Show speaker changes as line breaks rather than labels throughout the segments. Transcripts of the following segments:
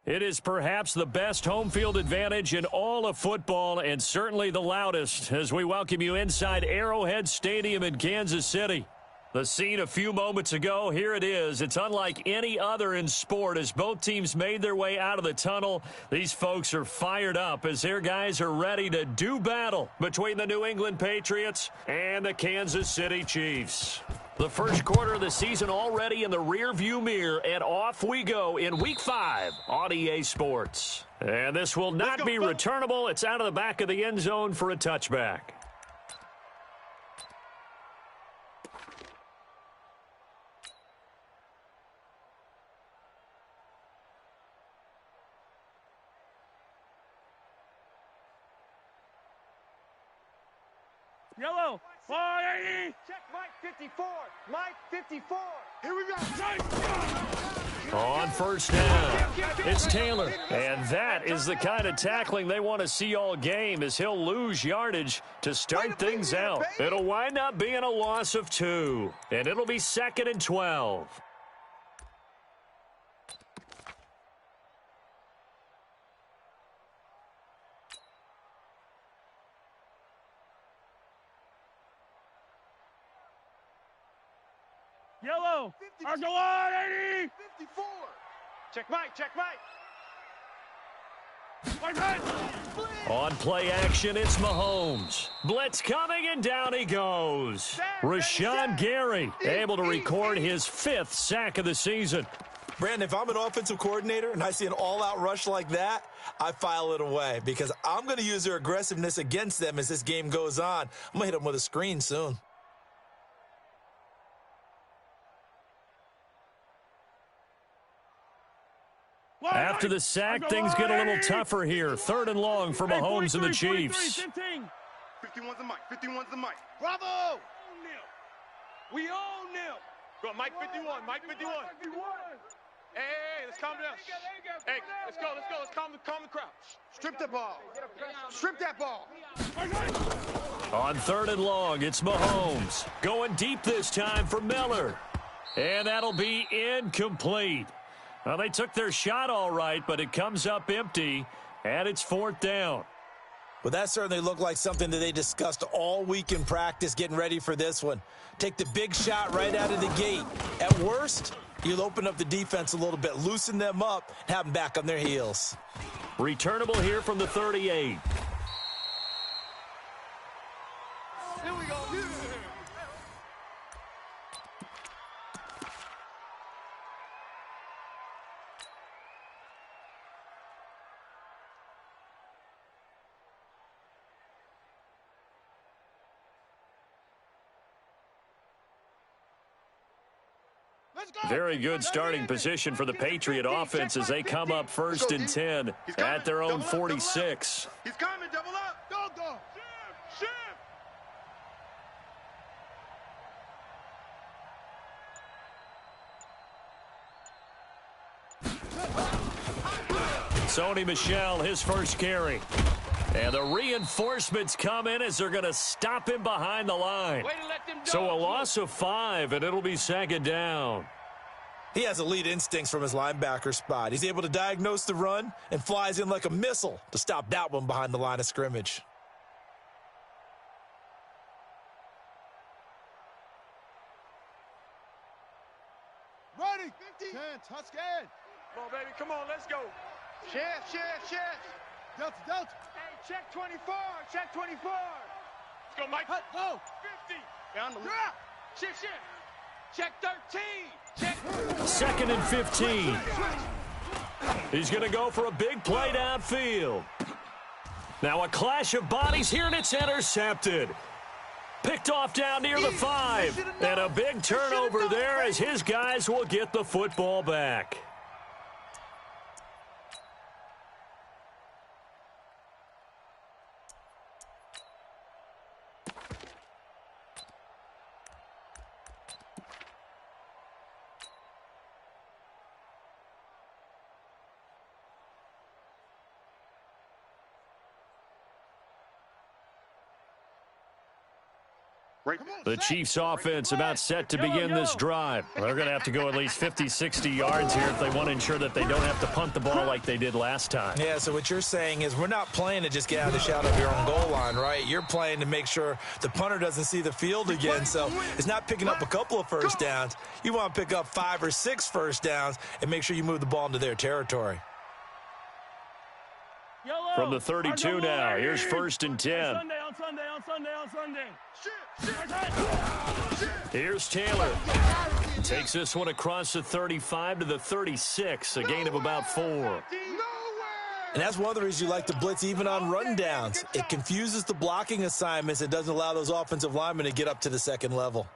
It is perhaps the best home field advantage in all of football and certainly the loudest as we welcome you inside Arrowhead Stadium in Kansas City. The scene a few moments ago, here it is. It's unlike any other in sport as both teams made their way out of the tunnel. These folks are fired up as their guys are ready to do battle between the New England Patriots and the Kansas City Chiefs. The first quarter of the season already in the rearview mirror, and off we go in Week 5 on EA Sports. And this will not be returnable. It's out of the back of the end zone for a touchback.
Yellow, 480. Check Mike 54. Mike 54. Here we go.
On first down, it's Taylor. And that is the kind of tackling they want to see all game as he'll lose yardage to start things out. It'll wind up being a loss of 2. And it'll be 2nd and 12.
Yellow, Argyle 80. 54. Check Mike, check Mike.
On play action, it's Mahomes. Blitz coming, and down he goes. Rashawn Gary able to record his 5th sack of the season.
Brandon, if I'm an offensive coordinator and I see an all-out rush like that, I file it away because I'm going to use their aggressiveness against them as this game goes on. I'm going to hit them with a screen soon.
After the sack, things get a little tougher here. 3rd and long for Mahomes and the Chiefs.
51's the mic. 51's the mic. Bravo! We own them. Go on, Mike 51. Mike 51. Hey, let's calm down. Hey, let's go. Let's calm the crowd. Strip the ball. Strip that ball.
On 3rd and long, it's Mahomes. Going deep this time for Miller. And that'll be incomplete. Well, they took their shot all right, but it comes up empty, and it's 4th down.
Well, that certainly looked like something that they discussed all week in practice getting ready for this one. Take the big shot right out of the gate. At worst, you'll open up the defense a little bit, loosen them up, and have them back on their heels.
Returnable here from the 38.
Here we go.
Very good starting position for the Patriot offense as they come up 1st and 10 at their own 46.
He's coming, double up. Go.
Sony Michel, his first carry. And the reinforcements come in as they're going to stop him behind the line. So a loss of 5, and it'll be 2nd down.
He has elite instincts from his linebacker spot. He's able to diagnose the run and flies in like a missile to stop that one behind the line of scrimmage.
Ready, 50. 10, Tuscan. Come on, baby, come on, let's go. Shift. Delta. Hey, check 24, check 24. Let's go, Mike. Go. 50. Down the left. Shift. Check 13. Check.
2nd and 15. He's going to go for a big play downfield. Now a clash of bodies here, and it's intercepted. Picked off down near the 5. And a big turnover there as his guys will get the football back. The Chiefs offense about set to begin this drive. They're going to have to go at least 50, 60 yards here if they want to ensure that they don't have to punt the ball like they did last time.
Yeah, so what you're saying is we're not playing to just get out of the shadow of your own goal line, right? You're playing to make sure the punter doesn't see the field again. So it's not picking up a couple of first downs. You want to pick up 5 or 6 first downs and make sure you move the ball into their territory.
From the 32 now, here's 1st and 10.
On Sunday.
Here's Taylor. Takes this one across the 35 to the 36, a gain of about 4.
And that's one of the reasons you like to blitz even on rundowns. It confuses the blocking assignments. It doesn't allow those offensive linemen to get up to the second level.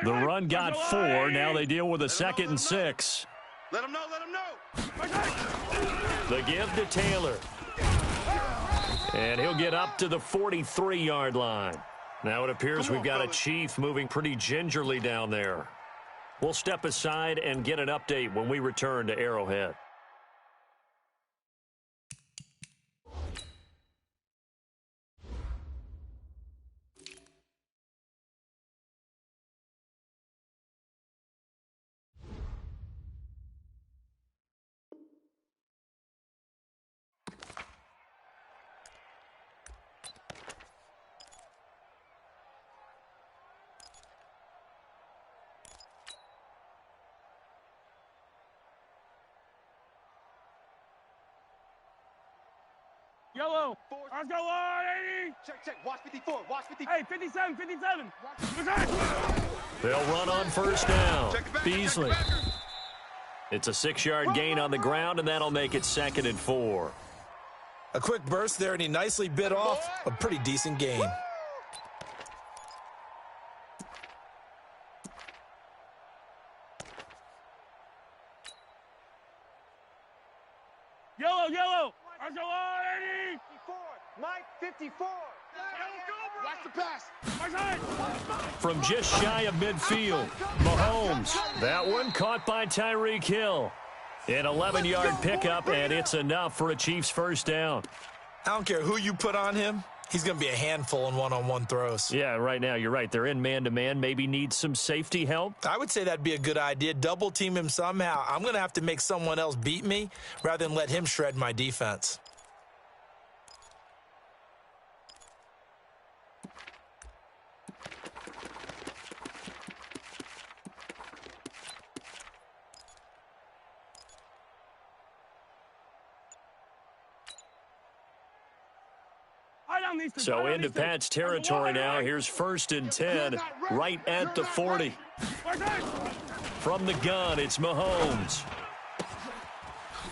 The run got 4. Now they deal with a 2nd and 6.
Let him know.
The give to Taylor. And he'll get up to the 43-yard line. Now it appears we've got a Chief moving pretty gingerly down there. We'll step aside and get an update when we return to Arrowhead.
Yellow. Let's go, 80.
Check. Watch 54.
Hey, 57.
They'll run on 1st down. Beasley. It's a 6-yard gain on the ground, and that'll make it 2nd and 4.
A quick burst there, and he nicely bit off a pretty decent gain.
Yellow. Let's go, 80.
Mike, 54. Watch the pass.
From just shy of midfield, Mahomes. That one caught by Tyreek Hill. An 11-yard pickup, and it's enough for a Chiefs 1st down.
I don't care who you put on him. He's going to be a handful in one-on-one throws.
Yeah, right now, you're right. They're in man-to-man. Maybe need some safety help.
I would say that'd be a good idea. Double team him somehow. I'm going to have to make someone else beat me rather than let him shred my defense.
So into Pat's territory now. Here's 1st and 10, right at the 40. From the gun, it's Mahomes.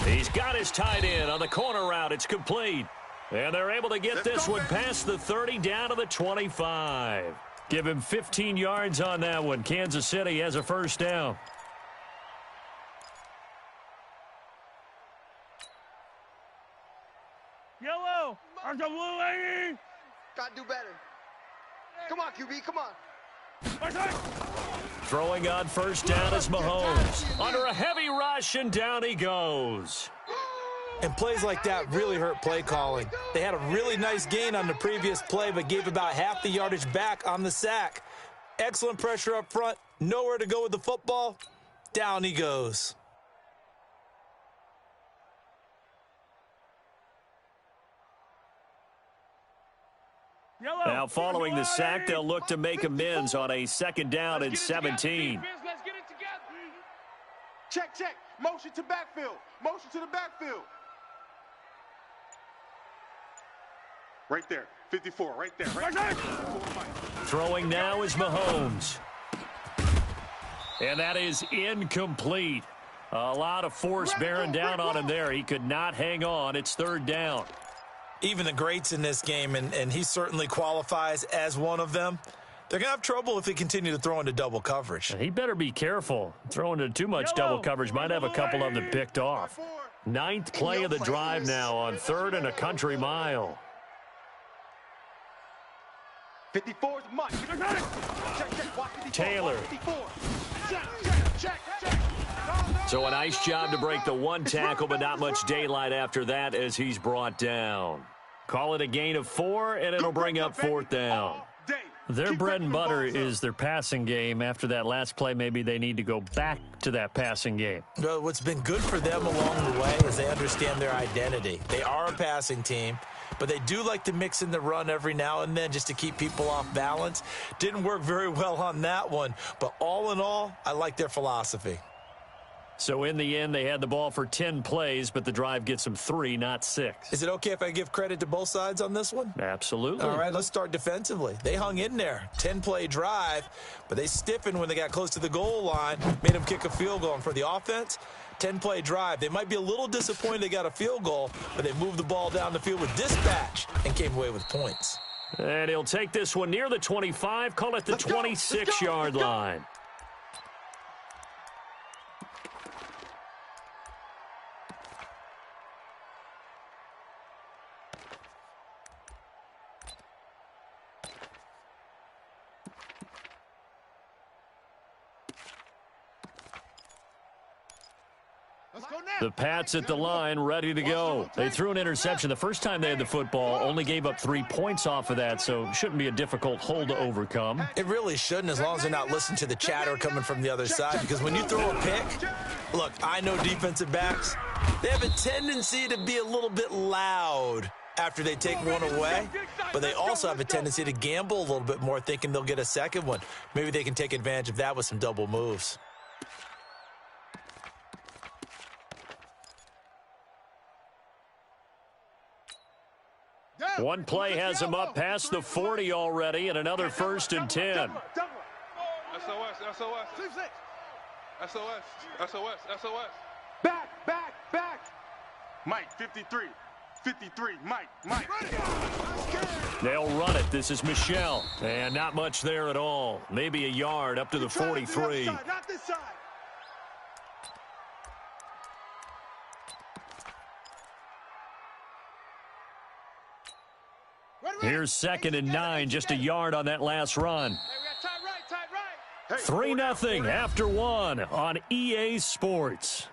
He's got his tight end on the corner route. It's complete. And they're able to get this one past the 30 down to the 25. Give him 15 yards on that one. Kansas City has a 1st down.
Yellow. Let's go, blue, 80.
Gotta do better. Come on, QB, come on.
Throwing on 1st down is Mahomes. Under a heavy rush, and down he goes.
And plays like that really hurt play calling. They had a really nice gain on the previous play, but gave about half the yardage back on the sack. Excellent pressure up front. Nowhere to go with the football. Down he goes.
Now following the sack, they'll look to make amends on a 2nd down and 17.
Let's get it together. Check. Motion to backfield. Motion to the backfield. Right there. 54. Right there.
Throwing now is Mahomes. And that is incomplete. A lot of force bearing down on him there. He could not hang on. It's 3rd down.
Even the greats in this game, and he certainly qualifies as one of them, they're going to have trouble if they continue to throw into double coverage.
He better be careful. Throwing into too much double coverage might have a couple of them picked off. Ninth play of the drive now on 3rd and a country mile.
54 is Mike. Check,
Taylor.
54. Check.
So a nice job to break the one tackle, but not much daylight after that as he's brought down. Call it a gain of 4, and it'll bring up 4th down.
Their bread and butter is their passing game. After that last play, maybe they need to go back to that passing game.
Well, what's been good for them along the way is they understand their identity. They are a passing team, but they do like to mix in the run every now and then just to keep people off balance. Didn't work very well on that one, but all in all, I like their philosophy.
So in the end, they had the ball for 10 plays, but the drive gets them 3, not 6.
Is it okay if I give credit to both sides on this one?
Absolutely.
All right, let's start defensively. They hung in there. 10-play drive, but they stiffened when they got close to the goal line, made them kick a field goal. And for the offense, 10-play drive. They might be a little disappointed they got a field goal, but they moved the ball down the field with dispatch and came away with points.
And he'll take this one near the 25, call it the 26-yard line. The Pats at the line, ready to go. They threw an interception the first time they had the football, only gave up 3 points off of that, so shouldn't be a difficult hole to overcome.
It really shouldn't, as long as they're not listening to the chatter coming from the other side, because when you throw a pick, look, I know defensive backs, they have a tendency to be a little bit loud after they take one away, but they also have a tendency to gamble a little bit more, thinking they'll get a second one. Maybe they can take advantage of that with some double moves.
One play has him up past the 40 already, and another 1st and 10.
SOS. Back. Mike, 53, Mike.
They'll run it. This is Michelle, and not much there at all. Maybe a yard up to the 43.
Not this side.
Here's 2nd and 9, just a yard on that last run. 3-0 after 1 on EA Sports.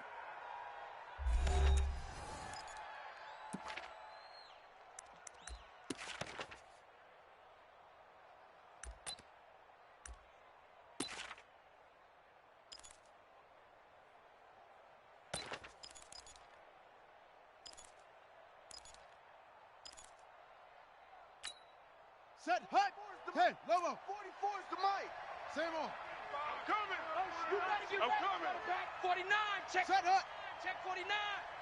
Set, hut. 10, Lobo. 44 is the mic. Same on. I'm coming. You better get back. 49. Check. Set, hut. Check 49.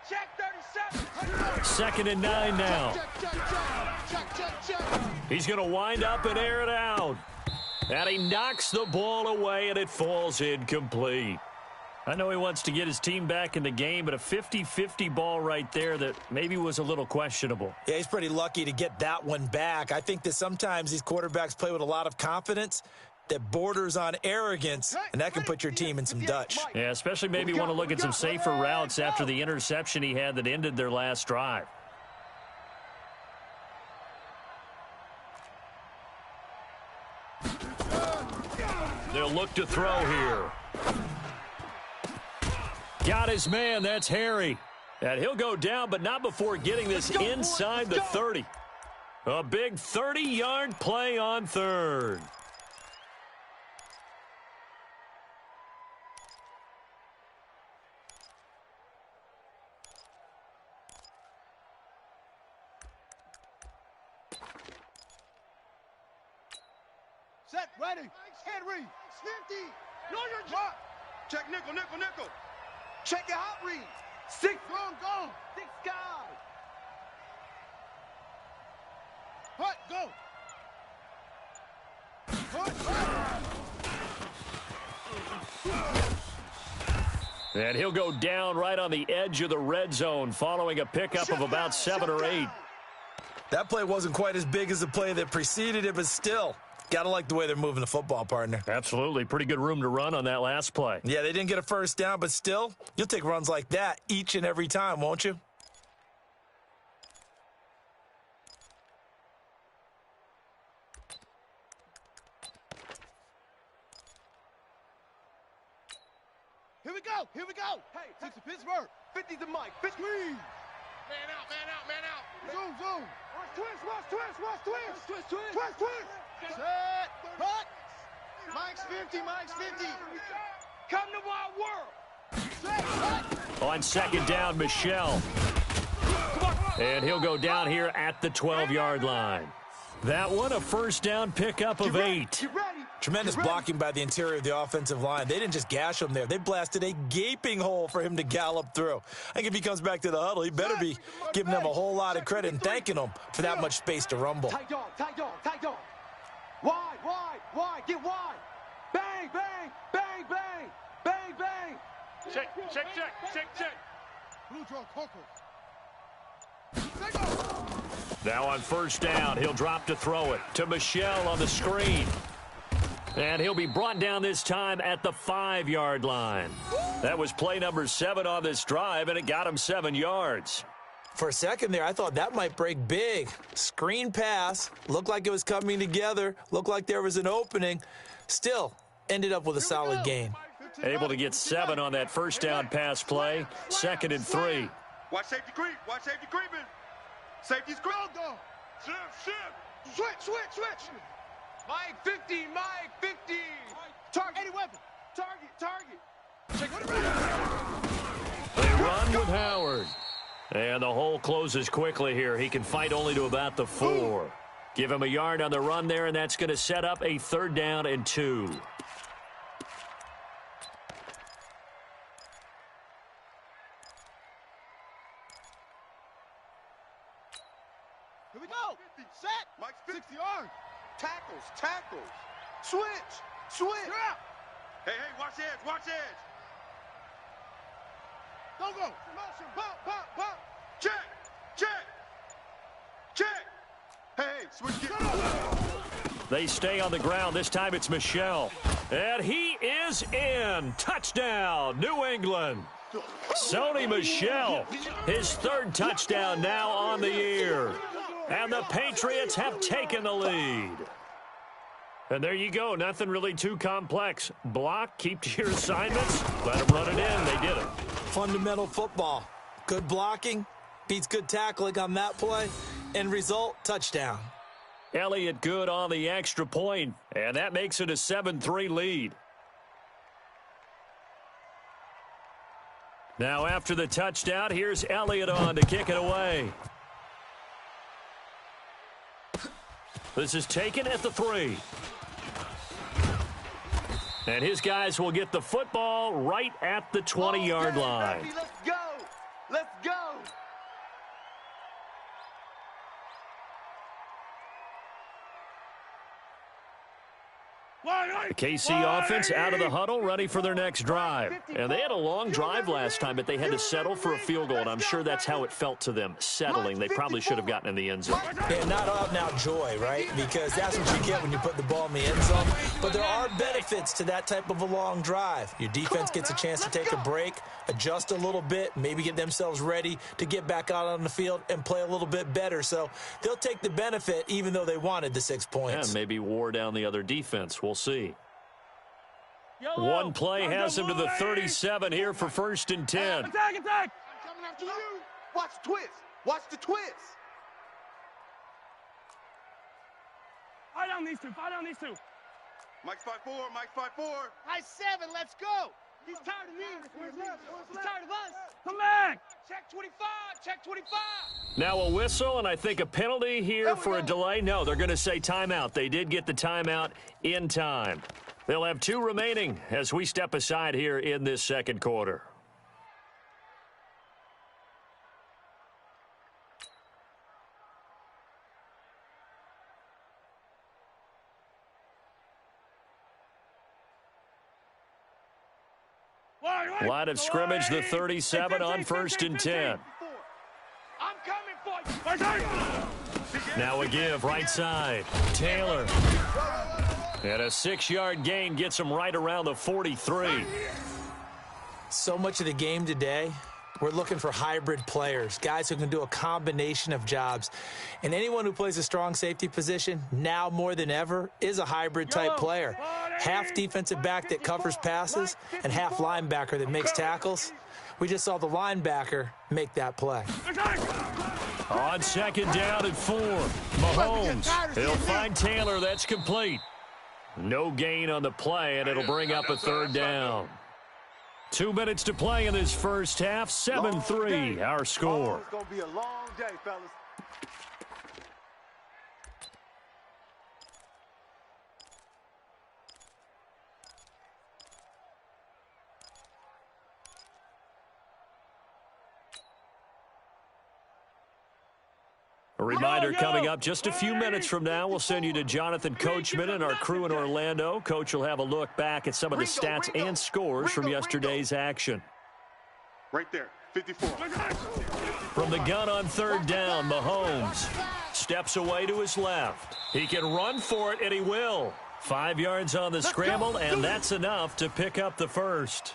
Check 37.
2nd and 9 now.
Check.
He's going to wind up and air it out. And he knocks the ball away, and it falls incomplete. I know he wants to get his team back in the game, but a 50-50 ball right there that maybe was a little questionable.
Yeah, he's pretty lucky to get that one back. I think that sometimes these quarterbacks play with a lot of confidence that borders on arrogance, and that can put your team in some Dutch.
Yeah, especially maybe want to look at some safer routes after the interception he had that ended their last drive. They'll look to throw here. Got his man, that's Harry. And he'll go down, but not before getting this inside the 30. A big 30-yard play on 3rd.
Set, ready. Henry. 50. No, you're drop. Check nickel. Check your hot read. 6. Go. 6 guys. Hut, go.
And he'll go down right on the edge of the red zone following a pickup of about 7 or 8.
That play wasn't quite as big as the play that preceded it, but still, Gotta like the way they're moving the football, partner.
Absolutely. Pretty good room to run on that last play.
Yeah, they didn't get a first down, but still, you'll take runs like that each and every time, won't you?
Here we go. Here we go. Hey, 6 to Pittsburgh. 50 to Mike. Pittsburgh. Man out, man out, man out. Zoom, zoom. Watch twist. Set. Cut. Mike's 50, Mike's 50. Come to my world. Set. Cut.
On second down, Michelle. And he'll go down here at the 12-yard line. That one, a first down pickup of 8.
Tremendous blocking by the interior of the offensive line. They didn't just gash him there. They blasted a gaping hole for him to gallop through. I think if he comes back to the huddle, he better be giving them a whole lot of credit and thanking them for that much space to rumble.
Tight dog. Wide. Get wide. Bang. Check. Blue draw, Coco.
Now on first down, he'll drop to throw it to Michelle on the screen. And he'll be brought down this time at the 5-yard line. That was play number 7 on this drive, and it got him 7 yards.
For a second there, I thought that might break big. Screen pass, looked like it was coming together, looked like there was an opening. Still, ended up with a solid gain.
Able to get 7 on that first down pass play, 2nd and 3.
Watch safety creep. Safety's creep. Switch. Mike 50. Target. Any weapon. Target.
They run with Howard. And the hole closes quickly here. He can fight only to about the 4. Give him a yard on the run there, and that's going to set up a 3rd down and 2.
Here we go. Set. Mike's 60 yards. Tackles. Switch. Yeah. Hey, watch edge. Don't go. Motion. Bump. Check. Hey, switch gear.
They stay on the ground. This time it's Michelle. And he is in. Touchdown, New England. Sony Michel, his 3rd touchdown now on the year. And the Patriots have taken the lead. And there you go. Nothing really too complex. Block, keep to your assignments, let them run it in. They did it.
Fundamental football. Good blocking beats good tackling on that play. End result, touchdown.
Elliott good on the extra point, and that makes it a 7-3 lead. Now after the touchdown, here's Elliott on to kick it away. This is taken at the 3. And his guys will get the football right at the 20-yard line.
Baby, let's go.
The KC offense out of the huddle, ready for their next drive. And they had a long drive last time, but they had to settle for a field goal, and I'm sure that's how it felt to them, settling. They probably should have gotten in the end zone.
Yeah, not out and out joy, right? Because that's what you get when you put the ball in the end zone. But there are benefits to that type of a long drive. Your defense gets a chance to take a break, adjust a little bit, maybe get themselves ready to get back out on the field and play a little bit better. So they'll take the benefit even though they wanted the 6 points.
And maybe wore down the other defense. We'll see. One play has him to the 37 here for 1st and 10.
Attack! I'm coming after you. Watch the twist.
Fight on these two.
Mike's 5'4". High 7, let's go. He's tired of me. He's tired of us.
Come back.
Check 25.
Now a whistle, and I think a penalty here for a delay. No, they're going to say timeout. They did get the timeout in time. They'll have 2 remaining as we step aside here in this 2nd quarter. Line of scrimmage, the 37 on 1st and 10.
I'm coming for you.
Now a give, right side. Taylor. And a 6-yard gain gets him right around the 43.
So much of the game today, we're looking for hybrid players, guys who can do a combination of jobs. And anyone who plays a strong safety position, now more than ever, is a hybrid-type player. Half defensive back that covers passes and half linebacker that makes tackles. We just saw the linebacker make that play.
On 2nd down and 4, Mahomes. He'll find Taylor. That's complete. No gain on the play, and it'll bring up a 3rd down. 2 minutes to play in this first half. 7-3, our score.
It's going to be a long day, fellas.
A reminder coming up just a few minutes from now. We'll send you to Jonathan Coachman and our crew in Orlando. Coach will have a look back at some of the stats and scores from yesterday's action.
Right there, 54.
From the gun on 3rd down, Mahomes steps away to his left. He can run for it, and he will. 5 yards on the scramble, and that's enough to pick up the first.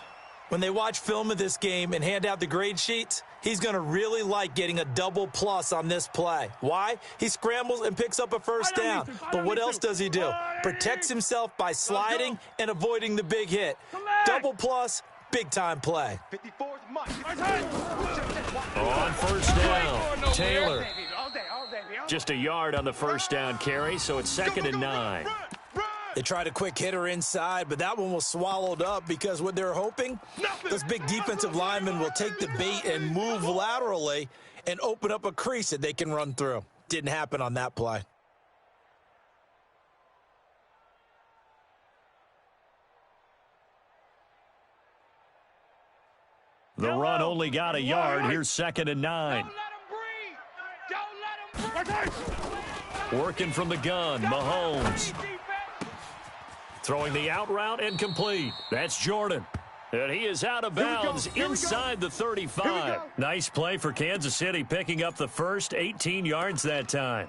When they watch film of this game and hand out the grade sheets, he's going to really like getting a double plus on this play. Why? He scrambles and picks up a 1st down. But what else does he do? Protects himself by sliding and avoiding the big hit. Double plus, big-time play.
54's Mike.
On 1st down, Taylor. Just a yard on the 1st down carry, so it's 2nd and 9.
They tried a quick hitter inside, but that one was swallowed up because what they're hoping, those big defensive linemen will take the bait and move laterally and open up a crease that they can run through. Didn't happen on that play.
The run only got a yard. Here's 2nd and 9.
Don't let him breathe.
Working from the gun, Mahomes. Throwing the out route and complete. That's Jordan. And he is out of bounds inside the 35. Nice play for Kansas City, picking up the first, 18 yards that time.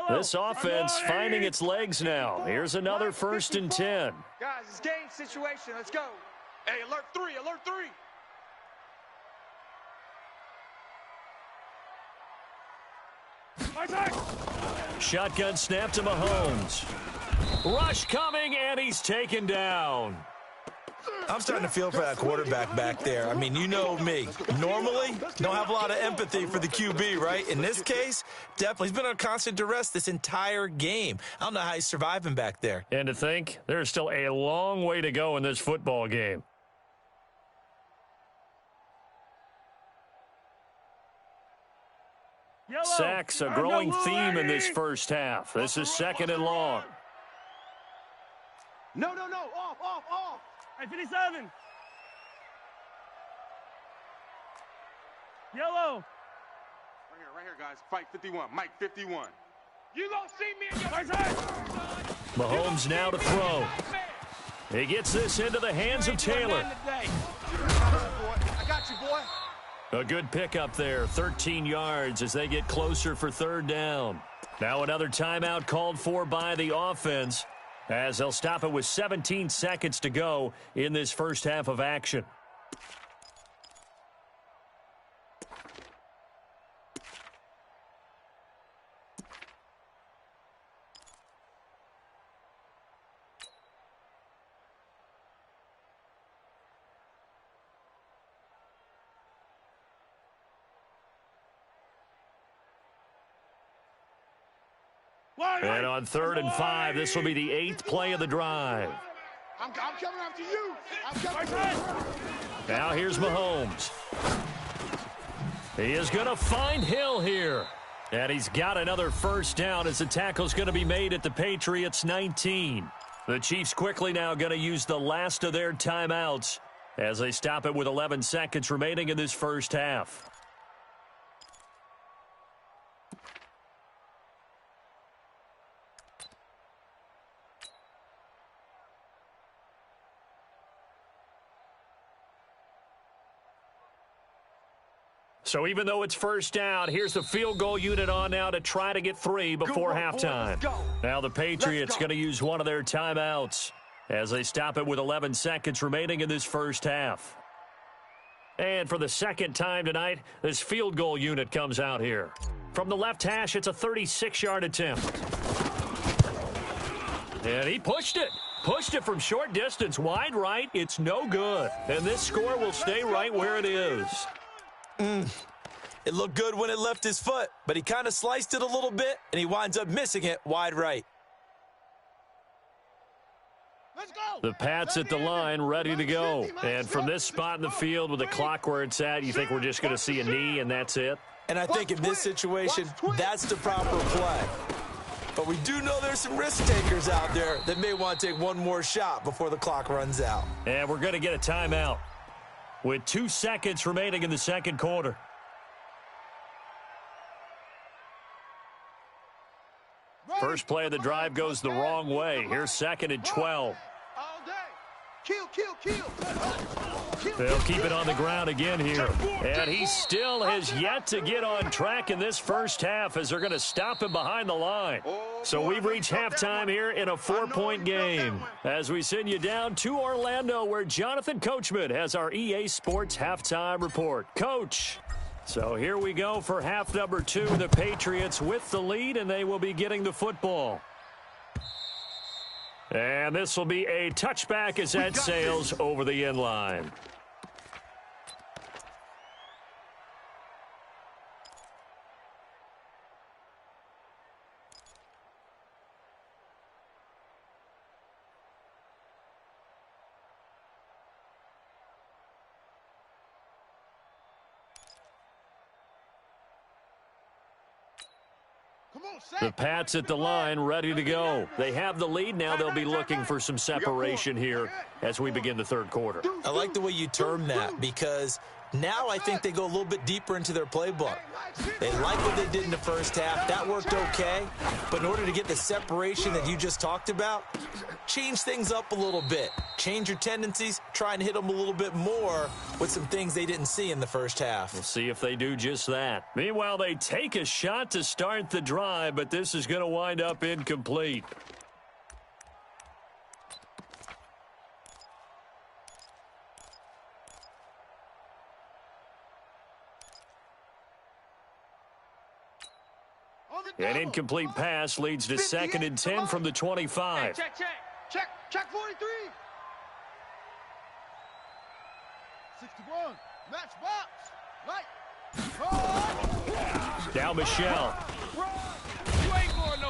This offense finding its legs now. Here's another 1st and 10.
Guys, it's game situation. Let's go. Hey, alert 3, alert 3.
Shotgun snap to Mahomes. Rush coming, and he's taken down.
I'm starting to feel for that quarterback back there. I mean, you know me. Normally, don't have a lot of empathy for the QB, right? In this case, definitely. He's been on constant duress this entire game. I don't know how he's surviving back there.
And to think, there's still a long way to go in this football game. Sacks, a growing theme in this first half. This is 2nd and long.
No. Off.
Hey, 57. Yellow.
Right here, guys. Fight 51. Mike, 51. You gonna see me in your
Mahomes now to throw. He gets this into the hands of Taylor.
I got you, boy.
A good pickup there, 13 yards as they get closer for 3rd down. Now another timeout called for by the offense as they'll stop it with 17 seconds to go in this first half of action. And on 3rd and 5, this will be the 8th play of the drive.
I'm coming after you. I'm coming after you.
Now here's Mahomes. He is going to find Hill here. And he's got another 1st down as the tackle's going to be made at the Patriots' 19. The Chiefs quickly now going to use the last of their timeouts as they stop it with 11 seconds remaining in this first half. So even though it's first down, here's the field goal unit on now to try to get 3 before halftime. Now the Patriots going to use one of their timeouts as they stop it with 11 seconds remaining in this first half. And for the second time tonight, this field goal unit comes out here. From the left hash, it's a 36-yard attempt. And he pushed it. Pushed it from short distance, wide right. It's no good. And this score will stay right where it is.
It looked good when it left his foot, but he kind of sliced it a little bit, and he winds up missing it wide right.
The Pats at the line, ready to go. And from this spot in the field with the clock where it's at, you think we're just going to see a knee and that's it?
And I think in this situation, that's the proper play. But we do know there's some risk takers out there that may want to take one more shot before the clock runs out.
And we're going to get a timeout with 2 seconds remaining in the second quarter. First play of the drive goes the wrong way. Here's 2nd and 12. They'll keep it on the ground again here. And he still has yet to get on track in this first half as they're going to stop him behind the line. So we've reached halftime here in a 4-point game. As we send you down to Orlando, where Jonathan Coachman has our EA Sports halftime report. Coach. So here we go for half number 2. The Patriots with the lead, and they will be getting the football. And this will be a touchback as that sails over the end line. The Pats at the line, ready to go. They have the lead now. They'll be looking for some separation here as we begin the third quarter.
I like the way you term that, because now I think they go a little bit deeper into their playbook. They like what they did in the first half. That worked okay. But in order to get the separation that you just talked about, change things up a little bit. Change your tendencies. Try and hit them a little bit more with some things they didn't see in the first half.
We'll see if they do just that. Meanwhile, they take a shot to start the drive, but this is going to wind up incomplete. An incomplete pass leads to 2nd and 10 from the 25.
Check 43. 61. Match box. Right.
Now Michelle.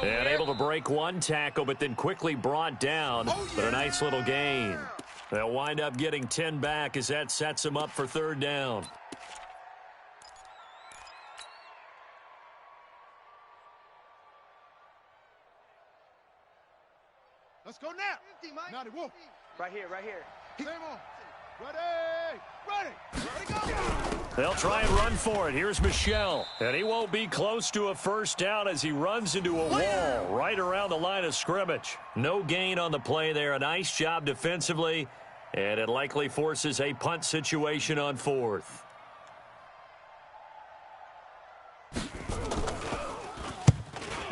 And able to break one tackle, but then quickly brought down. But a nice little gain. They'll wind up getting 10 back as that sets them up for 3rd down.
Let's go now. Naughty Wolf. Right here. Same on. Ready, go.
They'll try and run for it. Here's Michelle. And he won't be close to a first down as he runs into a wall right around the line of scrimmage. No gain on the play there. A nice job defensively. And it likely forces a punt situation on 4th.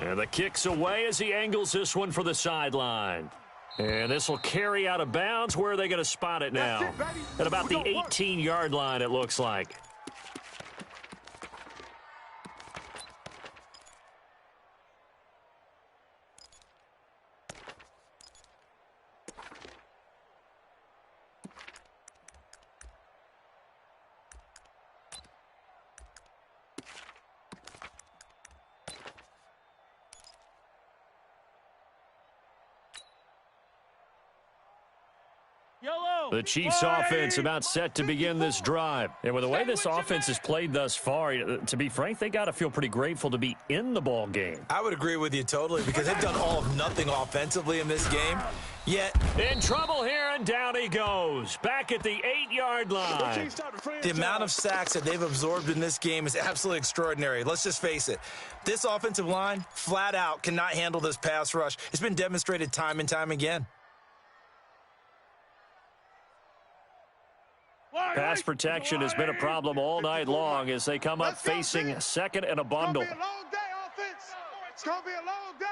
And the kick's away as he angles this one for the sideline. And this will carry out of bounds. Where are they going to spot it now? At about the 18-yard line, it looks like. The Chiefs offense about set to begin this drive. And with the way this offense has played thus far, to be frank, they got to feel pretty grateful to be in the ball game.
I would agree with you totally, because they've done all of nothing offensively in this game. Yet
in trouble here, and down he goes. Back at the 8-yard line.
The amount of sacks that they've absorbed in this game is absolutely extraordinary. Let's just face it. This offensive line, flat out, cannot handle this pass rush. It's been demonstrated time and time again.
Pass protection has been a problem all night long as they come up facing second and a bundle.
It's going to be a long day, offense. It's going to be a long day.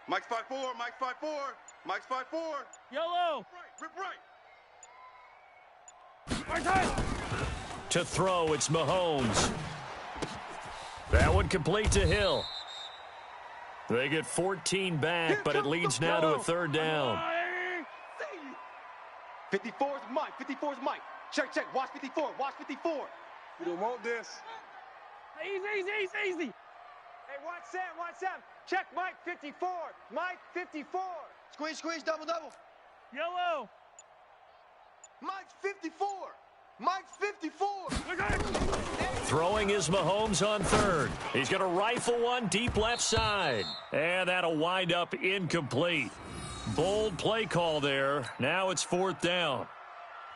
Mike's 5-4, Mike's 5-4, Mike's 5-4.
Yellow.
Rip right.
To throw, it's Mahomes. That one complete to Hill. They get 14 back, but it leads now to a third down.
54 is Mike. 54 is Mike. Check, check. Watch 54. Watch 54. You don't want this.
Easy.
Hey, watch Sam. Watch Sam. Check Mike 54. Mike 54. Squeeze, double.
Yellow.
Mike's 54. Mike's 54.
Throwing is Mahomes on third. He's going to rifle one deep left side. And that'll wind up incomplete. Bold play call there. Now it's fourth down.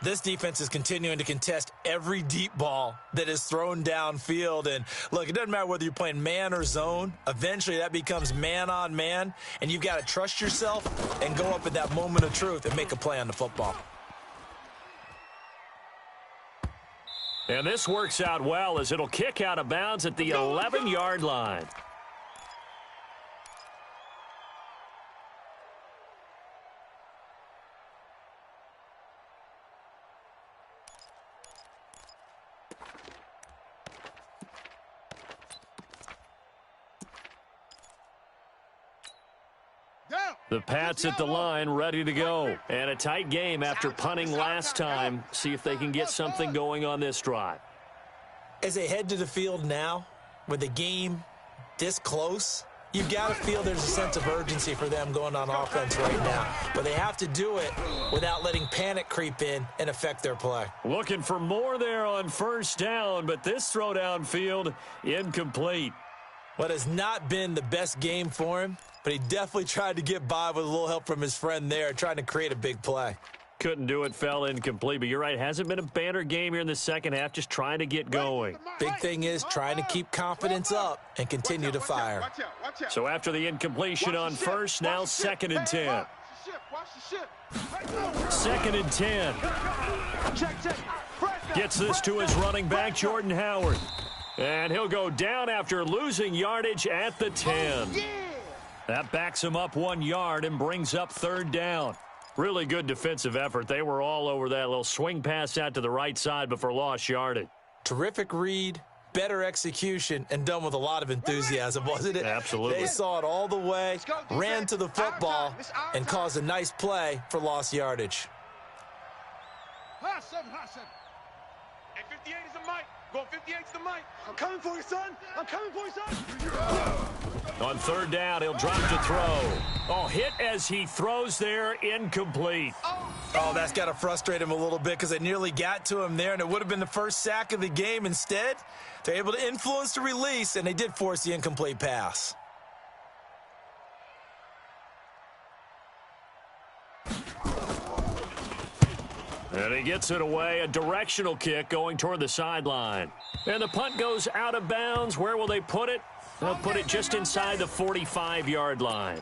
This defense is continuing to contest every deep ball that is thrown downfield. And look, it doesn't matter whether you're playing man or zone. Eventually that becomes man on man. And you've got to trust yourself and go up at that moment of truth and make a play on the football.
And this works out well as it'll kick out of bounds at the 11-yard line. The Pats at the line, ready to go. And a tight game after punting last time. See if they can get something going on this drive.
As they head to the field now, with the game this close, you've got to feel there's a sense of urgency for them going on offense right now. But they have to do it without letting panic creep in and affect their play.
Looking for more there on first down, but this throw downfield incomplete.
What has not been the best game for him, but he definitely tried to get by with a little help from his friend there, trying to create a big play.
Couldn't do it, fell incomplete, but you're right. Hasn't been a banner game here in the second half, just trying to get going.
Big thing is trying to keep confidence up and continue to fire.
So after the incompletion on first, now second and 10. Second and 10. Gets this to his running back, Jordan Howard. And he'll go down after losing yardage at the 10. That backs him up 1 yard and brings up third down. Really good defensive effort. They were all over that little swing pass out to the right side before lost yardage.
Terrific read, better execution, and done with a lot of enthusiasm, wasn't it?
Absolutely.
They saw it all the way, ran to the football, and caused a nice play for lost yardage.
Hot seven. And 58 is the mic. Go 58 is the mic. I'm coming for you, son. I'm coming for you, son.
On third down, he'll drop to throw. Oh, hit as he throws there, incomplete.
Oh, that's got to frustrate him a little bit because they nearly got to him there, and it would have been the first sack of the game. Instead, they're able to influence the release, and they did force the incomplete pass.
And he gets it away, a directional kick going toward the sideline. And the punt goes out of bounds. Where will they put it? They'll put it just inside the 45-yard line.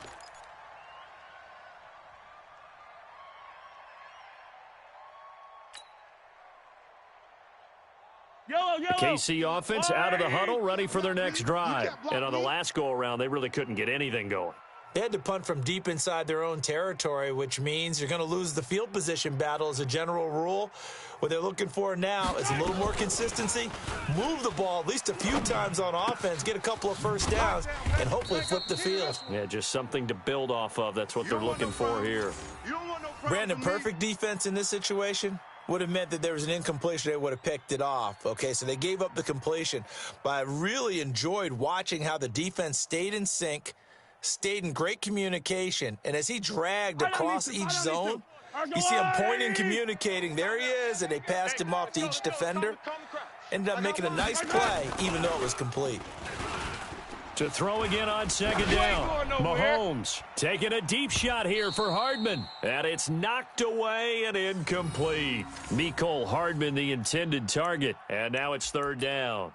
Yellow.
The KC offense out of the huddle, ready for their next drive. And on the last go-around, they really couldn't get anything going.
They had to punt from deep inside their own territory, which means you're going to lose the field position battle as a general rule. What they're looking for now is a little more consistency, move the ball at least a few times on offense, get a couple of first downs, and hopefully flip the field.
Yeah, just something to build off of. That's what they're looking for here.
Brandon, perfect defense in this situation would have meant that there was an incompletion. They would have picked it off. Okay, so they gave up the completion. But I really enjoyed watching how the defense stayed in sync, stayed in great communication, and as he dragged across each zone, you see him pointing, communicating. There he is, and they passed him off to each defender. Ended up making a nice play, even though it was complete.
To throw again on second down. Mahomes taking a deep shot here for Hardman. And it's knocked away and incomplete. Mecole Hardman, the intended target. And now it's third down.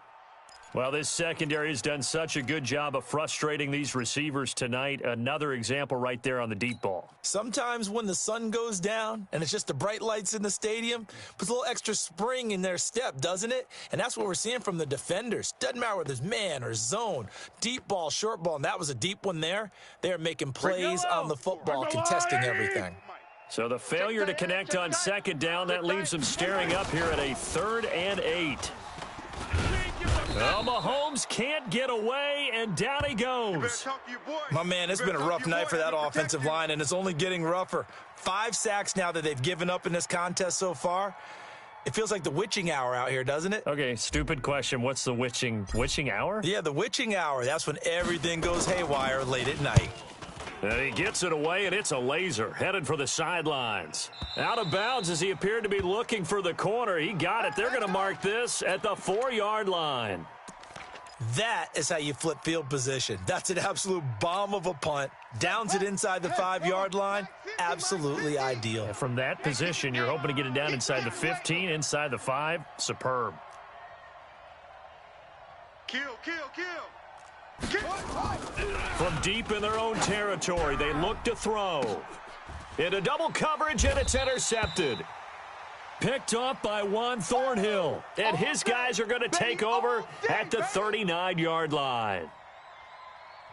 Well, this secondary has done such a good job of frustrating these receivers tonight. Another example right there on the deep ball.
Sometimes when the sun goes down and it's just the bright lights in the stadium, puts a little extra spring in their step, doesn't it? And that's what we're seeing from the defenders. Doesn't matter whether it's man or zone, deep ball, short ball, and that was a deep one there. They're making plays on the football, contesting everything.
So the failure to connect on second down, that leaves them staring up here at a 3rd and 8. Well, Mahomes can't get away, and down he goes.
My man, it's been a rough night for that offensive line, and it's only getting rougher. 5 sacks now that they've given up in this contest so far. It feels like the witching hour out here, doesn't it?
Okay, stupid question. What's the witching hour?
Yeah, the witching hour. That's when everything goes haywire late at night.
And he gets it away, and it's a laser, headed for the sidelines. Out of bounds as he appeared to be looking for the corner. He got it. They're going to mark this at the 4-yard line.
That is how you flip field position. That's an absolute bomb of a punt. Downs it inside the 5-yard line. Absolutely ideal.
And from that position, you're hoping to get it down inside the 15, inside the 5. Superb.
Kill, kill, kill.
From deep in their own territory, they look to throw. Into double coverage, and it's intercepted. Picked off by Juan Thornhill. And his guys are going to take over at the 39-yard line.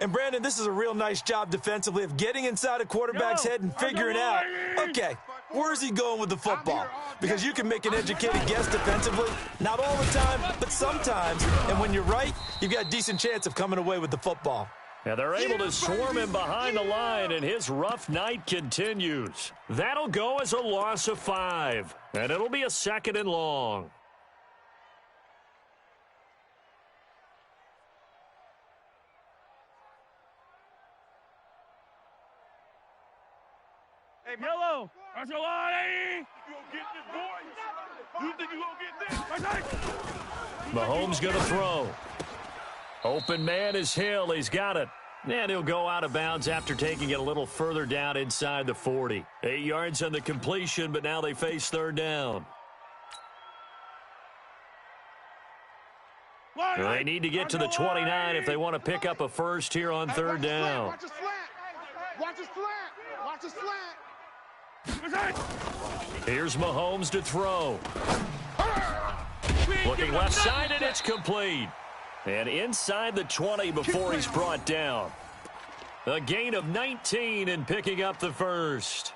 And, Brandon, this is a real nice job defensively of getting inside a quarterback's head and figuring out, okay, where's he going with the football? Because you can make an educated guess defensively, not all the time, but sometimes. And when you're right, you've got a decent chance of coming away with the football.
Now they're able to swarm him behind the line, and his rough night continues. That'll go as a loss of 5, and it'll be a 2nd and long.
Hey, yellow. That's a lot, eh? You gonna get this, boy? You think you gonna get this?
Mahomes going to throw. Open man is Hill. He's got it. And he'll go out of bounds after taking it a little further down inside the 40. 8 yards on the completion, but now they face 3rd down. They need to get to the 29 if they want to pick up a first here on 3rd down.
Watch his flat. Watch his flat. Watch his flat.
Here's Mahomes to throw. Looking left side, and it's complete. And inside the 20 before he's brought down. A gain of 19 and picking up the first.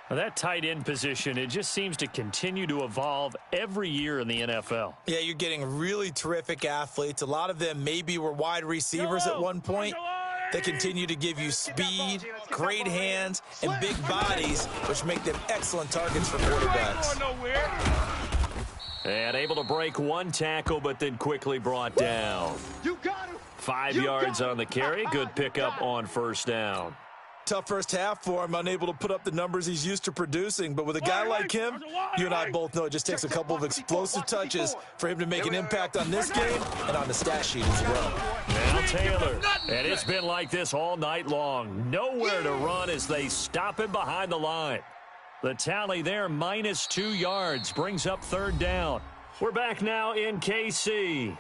Now that tight end position, it just seems to continue to evolve every year in the NFL.
Yeah, you're getting really terrific athletes. A lot of them maybe were wide receivers at one point. They continue to give you speed, great hands, and big bodies, which make them excellent targets for quarterbacks.
And able to break one tackle, but then quickly brought down. 5 yards on the carry. Good pickup on 1st down.
Tough first half for him, unable to put up the numbers he's used to producing. But with a guy like him, you and I both know it just takes a couple of explosive touches for him to make an impact on this game and on the stat sheet as well.
Now Taylor. And it's been like this all night long. Nowhere to run as they stop him behind the line. The tally there, -2 yards, brings up 3rd down. We're back now in KC.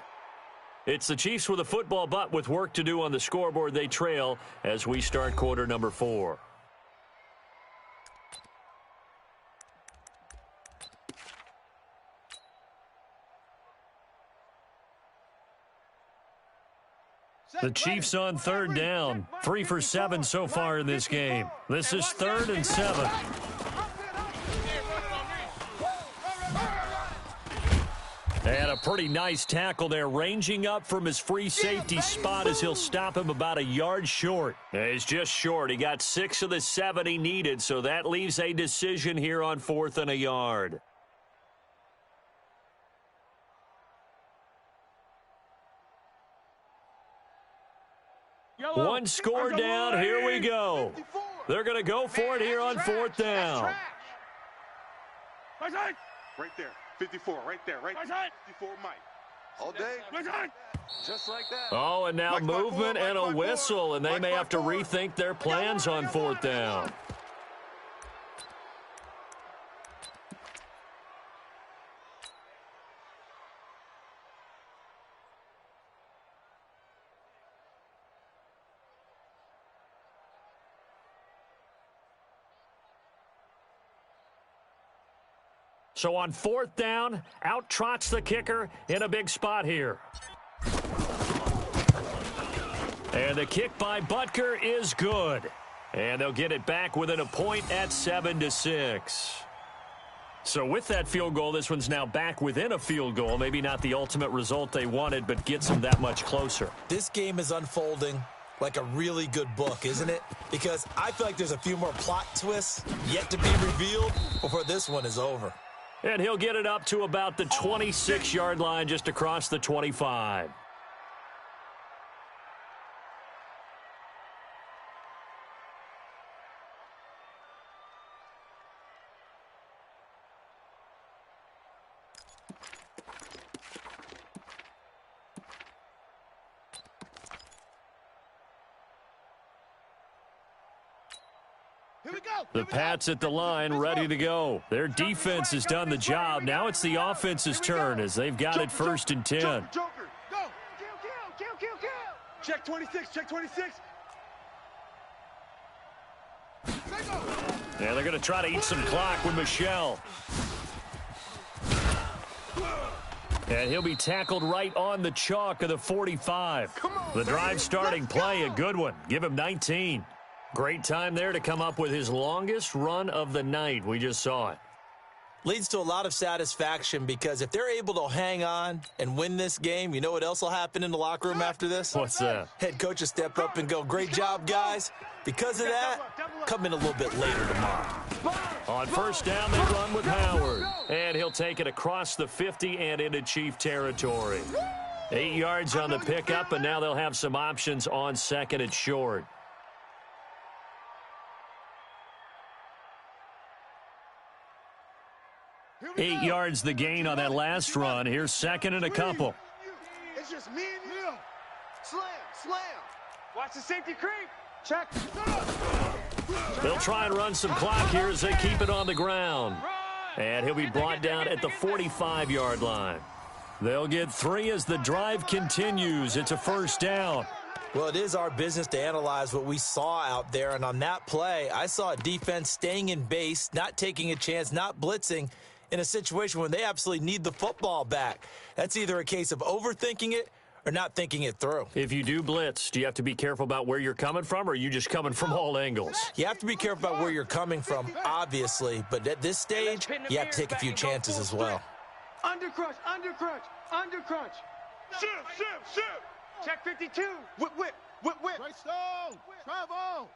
It's the Chiefs with a football, but with work to do on the scoreboard, they trail as we start quarter number 4. The Chiefs on 3rd down. 3 for 7 so far in this game. This is 3rd and 7. And a pretty nice tackle there, ranging up from his free safety spot as he'll stop him about a yard short. He's just short. He got 6 of the 7 he needed, so that leaves a decision here on 4th and a yard. One score down. Here we go. They're going to go for it here on 4th down.
Right there. 54, right there, right there. 54, Mike. All day. Just like that.
Oh, and now movement and a whistle, and they may have to rethink their plans on 4th down. So on 4th down, out trots the kicker in a big spot here. And the kick by Butker is good. And they'll get it back within a point at 7-6. So with that field goal, this one's now back within a field goal. Maybe not the ultimate result they wanted, but gets them that much closer.
This game is unfolding like a really good book, isn't it? Because I feel like there's a few more plot twists yet to be revealed before this one is over.
And he'll get it up to about the 26-yard line, just across the 25. The Pats at the line, ready to go. Their defense has done the job. Now it's the offense's turn as they've got it 1st and 10.
Joker, go. Kill. Check 26, check 26.
Yeah, they're going to try to eat some clock with Michelle. And he'll be tackled right on the chalk of the 45. The drive starting play, a good one. Give him 19. Great time there to come up with his longest run of the night. We just saw it.
Leads to a lot of satisfaction because if they're able to hang on and win this game, you know what else will happen in the locker room after this?
What's that?
Head coach will step up and go, great job, guys. Because of that, come in a little bit later tomorrow.
On 1st down, they run with Howard. And he'll take it across the 50 and into Chief territory. 8 yards on the pickup, and now they'll have some options on 2nd and short. 8 yards the gain on that last run. Here's 2nd and a couple.
It's just me and you. Slam. Watch the safety creep. Check.
They'll try and run some clock here as they keep it on the ground. And he'll be brought down at the 45-yard line. They'll get 3 as the drive continues. It's a 1st down.
Well, it is our business to analyze what we saw out there. And on that play, I saw a defense staying in base, not taking a chance, not blitzing in a situation when they absolutely need the football back. That's either a case of overthinking it or not thinking it through.
If you do blitz, do you have to be careful about where you're coming from, or are you just coming from all angles?
You have to be careful about where you're coming from, obviously. But at this stage, you have to take a few chances as well.
Undercrunch. Shift. Check 52. Whip. Right stone. Travel.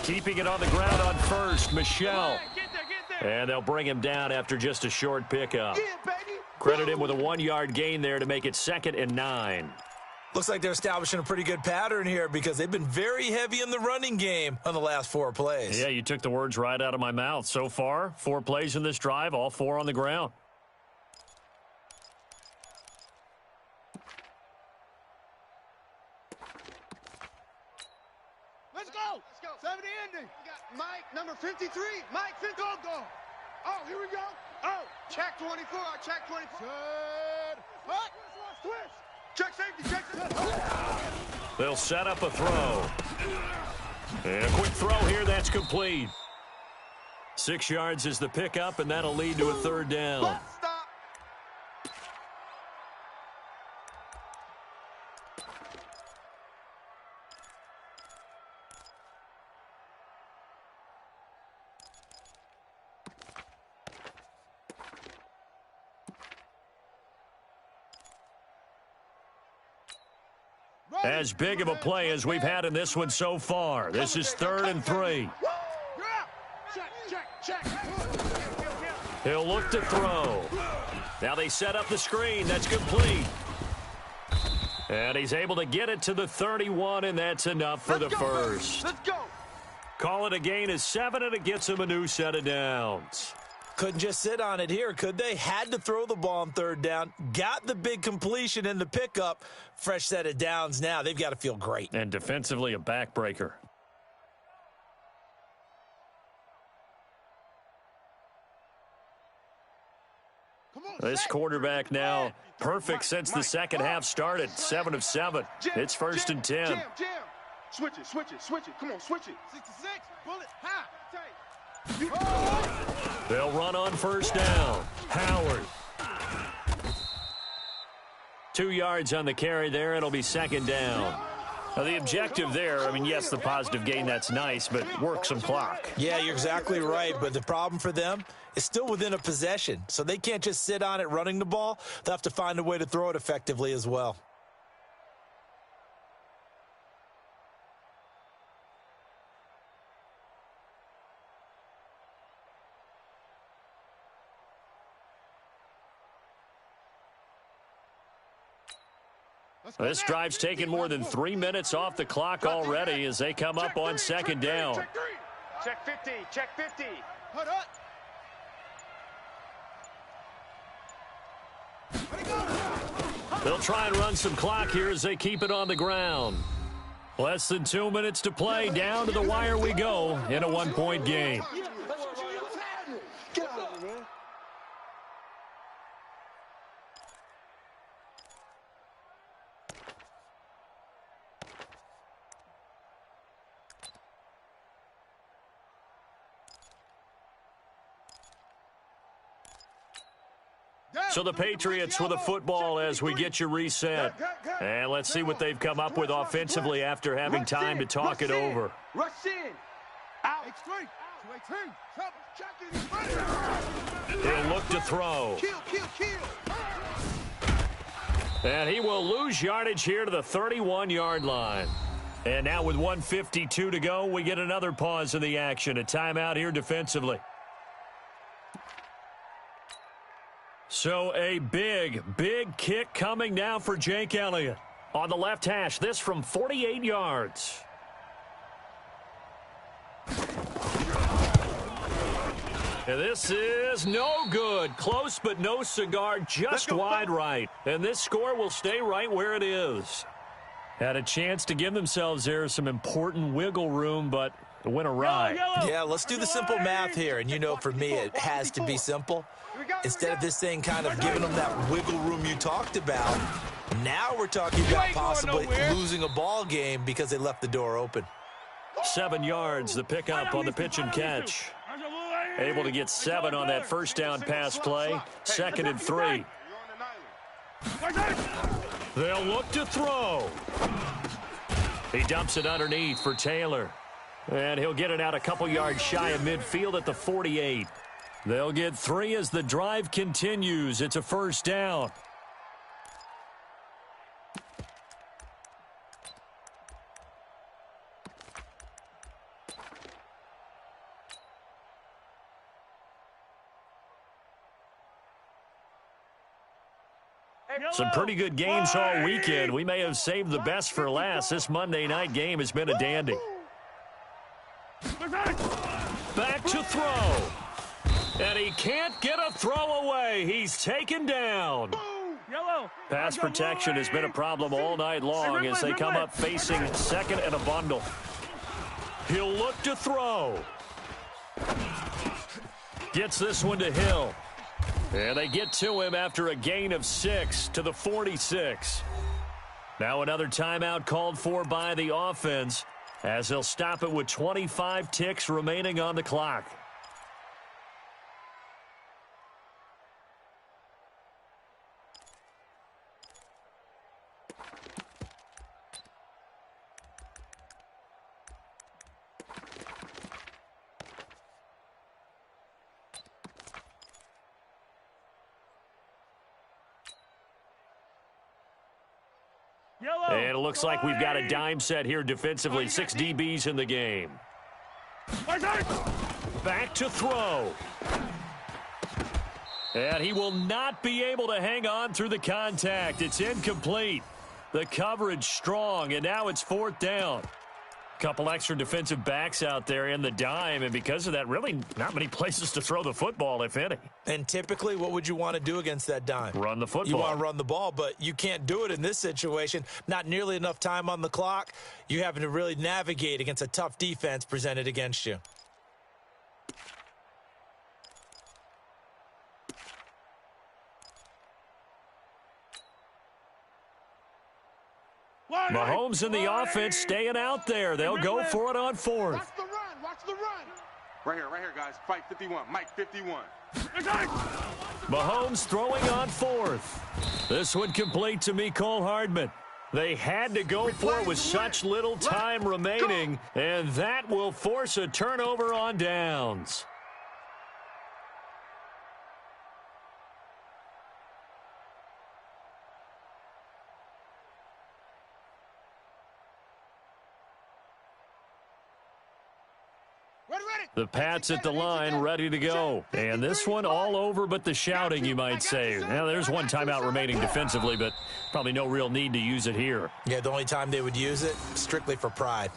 Keeping it on the ground on 1st, Michelle.
Get there.
And they'll bring him down after just a short pickup.
Yeah, baby.
Credit him with a 1-yard gain there to make it 2nd and 9.
Looks like they're establishing a pretty good pattern here because they've been very heavy in the running game on the last 4 plays.
Yeah, you took the words right out of my mouth. So far, 4 plays in this drive, all 4 on the ground.
Let's go. 70 ending. We got Mike, number 53. Mike, go. Oh, here we go. Oh, check 24. Check 24. Good. What? Twist. Check safety.
They'll set up a throw. And a quick throw here. That's complete. 6 yards is the pickup, and that'll lead to a 3rd down.
Stop.
As big of a play as we've had in this one so far. This is 3rd and 3.
Check.
He'll look to throw. Now they set up the screen. That's complete. And he's able to get it to the 31, and that's enough for the first.
Let's go.
Call it a gain of 7, and it gets him a new set of downs.
Couldn't just sit on it here, could they? Had to throw the ball on 3rd down. Got the big completion in the pickup. Fresh set of downs now. They've got to feel great.
And defensively, a backbreaker. This quarterback now perfect since the second half started. 7 of 7. It's 1st and 10.
Switch it. Come on, switch it. 66, bullet, high.
They'll run on first down. Howard. 2 yards on the carry there. It'll be second down. Now, the objective there, I mean, yes, the positive gain, that's nice, but work some clock.
Yeah, you're exactly right, but the problem for them is still within a possession, so they can't just sit on it running the ball. They'll have to find a way to throw it effectively as well.
This drive's taken more than 3 minutes off the clock already as they come up on second down.
Check 50, check 50.
They'll try and run some clock here as they keep it on the ground. Less than 2 minutes to play. Down to the wire we go in a one-point game. So the Patriots with a football as we get you reset. And let's see what they've come up with offensively after having time to talk it over.
Rush in. Out.
He'll look to throw. And he will lose yardage here to the 31-yard line. And now with 1:52 to go, we get another pause in the action. A timeout here defensively. So a big, big kick coming now for Jake Elliott. On the left hash, this from 48 yards. And this is no good. Close but no cigar, just wide right. And this score will stay right where it is. Had a chance to give themselves there some important wiggle room, but it went awry.
Yeah, let's do the simple math here. And you know, for me, it has to be simple. Instead of this thing kind of giving them that wiggle room you talked about, now we're talking about possibly losing a ball game because they left the door open.
7 yards, the pickup on the pitch and catch. Able to get 7 on that first down pass play. 2nd and 3. They'll look to throw. He dumps it underneath for Taylor. And he'll get it out a couple yards shy of midfield at the 48. They'll get 3 as the drive continues. It's a first down. Some pretty good games all weekend. We may have saved the best for last. This Monday night game has been a dandy. Back to throw. And he can't get a throw away. He's taken down. Pass protection has been a problem all night long as they come up facing 2nd and a bundle. He'll look to throw. Gets this one to Hill. And they get to him after a gain of 6 to the 46. Now another timeout called for by the offense as they'll stop it with 25 ticks remaining on the clock. And it looks like we've got a dime set here defensively. 6 DBs in the game. Back to throw. And he will not be able to hang on through the contact. It's incomplete. The coverage strong, and now it's 4th down. Couple extra defensive backs out there in the dime, and because of that, really not many places to throw the football, if any.
And typically, what would you want to do against that dime?
Run the football.
You want to run the ball, but you can't do it in this situation. Not nearly enough time on the clock. You're having to really navigate against a tough defense presented against you.
Mahomes and the offense staying out there. They'll go for it on 4th.
Watch the run. Watch the run. Right here, guys. Fight 51. Mike, 51.
Mahomes throwing on fourth. This one complete to Mecole Hardman. They had to go for it with such little time remaining, and that will force a turnover on downs. The Pats at the line, ready to go. And this one all over but the shouting, you might say. Now, there's one timeout remaining defensively, but probably no real need to use it here.
Yeah, the only time they would use it, strictly for pride.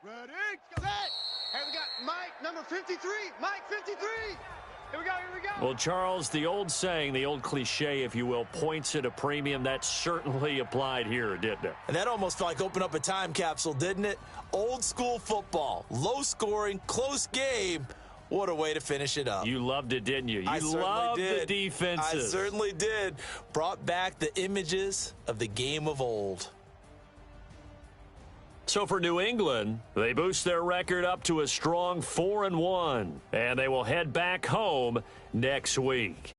Ready, set. Hey, we got Mike, number 53. Mike, 53. Here we go, here we go.
Well, Charles, the old saying, the old cliche, if you will, points at a premium. That certainly applied here, didn't it?
And that almost felt like open up a time capsule, didn't it? Old school football, low scoring, close game. What a way to finish it up.
You loved it, didn't you?
I
You
certainly
loved
did.
the defenses.
I certainly did. Brought back the images of the game of old.
So for New England, they boost their record up to a strong 4-1, and they will head back home next week.